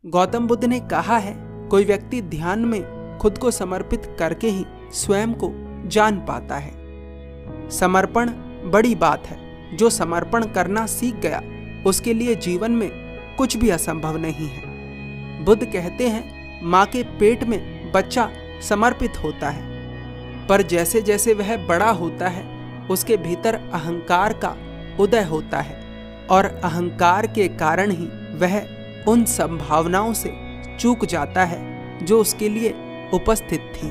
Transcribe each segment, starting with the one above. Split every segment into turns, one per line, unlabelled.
गौतम बुद्ध ने कहा है, कोई व्यक्ति ध्यान में खुद को समर्पित करके ही स्वयं को जान पाता है। समर्पण बड़ी बात है। जो समर्पण करना सीख गया उसके लिए जीवन में कुछ भी असंभव नहीं है। बुद्ध कहते हैं, माँ के पेट में बच्चा समर्पित होता है, पर जैसे जैसे वह बड़ा होता है उसके भीतर अहंकार का उदय होता है और अहंकार के कारण ही वह उन संभावनाओं से चूक जाता है जो उसके लिए उपस्थित थी।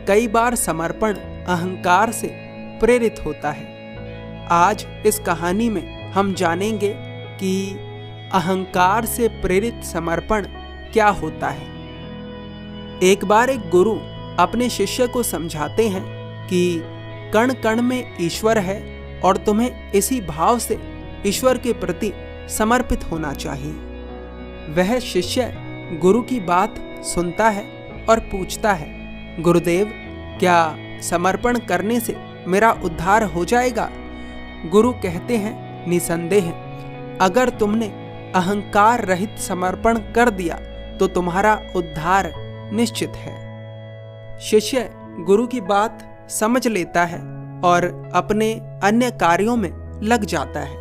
कई बार समर्पण अहंकार से प्रेरित होता है। आज इस कहानी में हम जानेंगे कि अहंकार से प्रेरित समर्पण क्या होता है। एक बार एक गुरु अपने शिष्य को समझाते हैं कि कण कण में ईश्वर है और तुम्हें इसी भाव से ईश्वर के प्रति समर्पित होना चाहिए। वह शिष्य गुरु की बात सुनता है और पूछता है, गुरुदेव, क्या समर्पण करने से मेरा उद्धार हो जाएगा? गुरु कहते हैं, निसंदेह, अगर तुमने अहंकार रहित समर्पण कर दिया तो तुम्हारा उद्धार निश्चित है। शिष्य गुरु की बात समझ लेता है और अपने अन्य कार्यों में लग जाता है।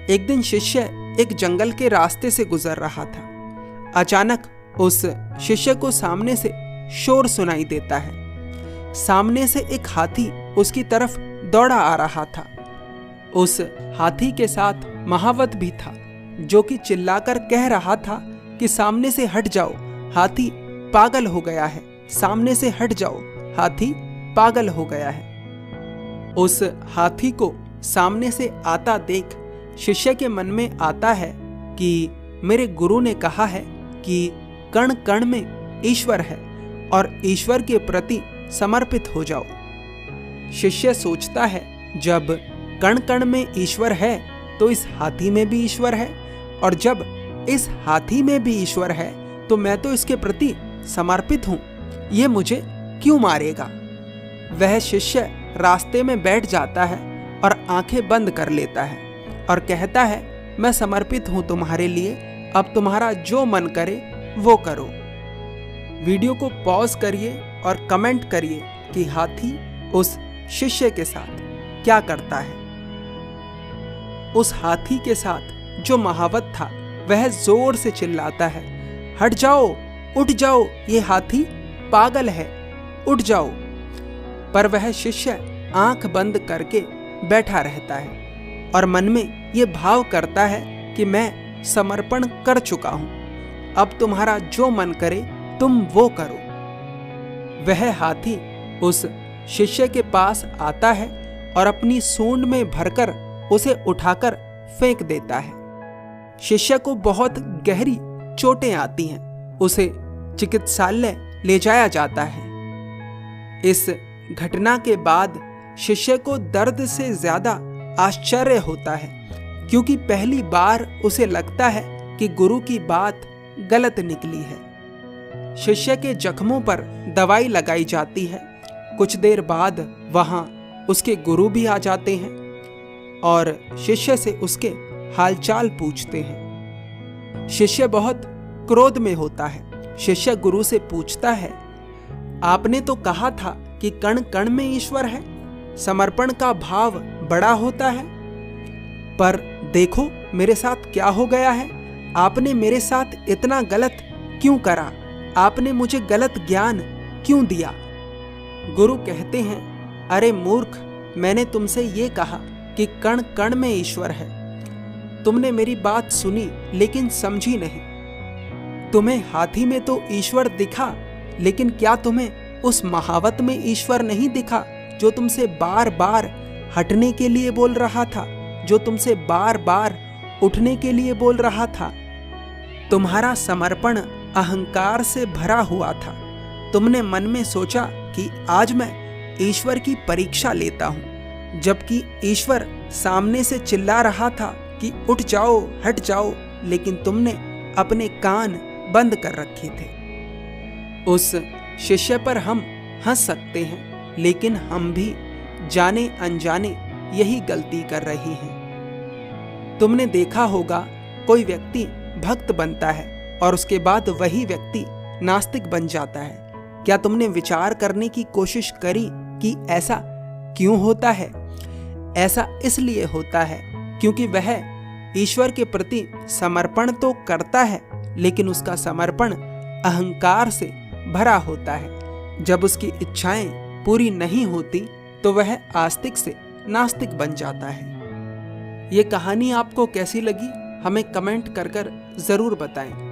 एक दिन शिष्य एक जंगल के रास्ते से गुजर रहा था। अचानक उस शिष्य को सामने से शोर सुनाई देता है। सामने से एक हाथी उसकी तरफ दौड़ा आ रहा था। उस हाथी के साथ महावत भी था, जो कि चिल्लाकर कह रहा था कि सामने से हट जाओ, हाथी पागल हो गया है, सामने से हट जाओ, हाथी पागल हो गया है। उस हाथी को सामने से आता देख शिष्य के मन में आता है कि मेरे गुरु ने कहा है कि कण कण में ईश्वर है और ईश्वर के प्रति समर्पित हो जाओ। शिष्य सोचता है, जब कण कण में ईश्वर है तो इस हाथी में भी ईश्वर है, और जब इस हाथी में भी ईश्वर है तो मैं तो इसके प्रति समर्पित हूं, ये मुझे क्यों मारेगा? वह शिष्य रास्ते में बैठ जाता है और आंखें बंद कर लेता है और कहता है, मैं समर्पित हूं तुम्हारे लिए, अब तुम्हारा जो मन करे वो करो। वीडियो को पॉज करिए और कमेंट करिए कि हाथी उस शिष्य के साथ क्या करता है। उस हाथी के साथ जो महावत था वह जोर से चिल्लाता है, हट जाओ, उठ जाओ, ये हाथी पागल है, उठ जाओ। पर वह शिष्य आंख बंद करके बैठा रहता है और मन में ये भाव करता है कि मैं समर्पण कर चुका हूं, अब तुम्हारा जो मन करे तुम वो करो। वह हाथी उस शिष्य के पास आता है और अपनी सूंड में भरकर उसे उठाकर फेंक देता है। शिष्य को बहुत गहरी चोटें आती हैं। उसे चिकित्सालय ले जाया जाता है। इस घटना के बाद शिष्य को दर्द से ज्यादा आश्चर्य होता है, क्योंकि पहली बार उसे लगता है कि गुरु की बात गलत निकली है। शिष्य के जख्मों पर दवाई लगाई जाती है। कुछ देर बाद वहां उसके गुरु भी आ जाते हैं और शिष्य से उसके हालचाल पूछते हैं। शिष्य बहुत क्रोध में होता है। शिष्य गुरु से पूछता है, आपने तो कहा था कि कण कण में ईश्वर है, समर्पण का भाव बड़ा होता है, पर देखो मेरे साथ क्या हो गया है। आपने मेरे साथ इतना गलत क्यों करा? आपने मुझे गलत ज्ञान क्यों दिया? गुरु कहते हैं, अरे मूर्ख, मैंने तुमसे ये कहा कि कण कण में ईश्वर है। तुमने मेरी बात सुनी लेकिन समझी नहीं। तुम्हें हाथी में तो ईश्वर दिखा, लेकिन क्या तुम्हें उस महावत में ईश्वर नहीं दिखा जो तुमसे बार बार हटने के लिए बोल रहा था, जो तुमसे बार बार उठने के लिए बोल रहा था? तुम्हारा समर्पण अहंकार से भरा हुआ था। तुमने मन में सोचा कि आज मैं ईश्वर की परीक्षा लेता हूं, जबकि ईश्वर सामने से चिल्ला रहा था कि उठ जाओ, हट जाओ, लेकिन तुमने अपने कान बंद कर रखे थे। उस शिष्य पर हम हंस सकते हैं, लेकिन हम भी जाने अनजाने यही गलती कर रहे हैं। तुमने देखा होगा, कोई व्यक्ति भक्त बनता है और उसके बाद वही व्यक्ति नास्तिक बन जाता है। क्या तुमने विचार करने की कोशिश करी कि ऐसा क्यों होता है? ऐसा इसलिए होता है क्योंकि वह ईश्वर के प्रति समर्पण तो करता है, लेकिन उसका समर्पण अहंकार से भरा होता है। जब उसकी इच्छाएं पूरी नहीं होती तो वह आस्तिक से नास्तिक बन जाता है। ये कहानी आपको कैसी लगी हमें कमेंट कर जरूर बताएं।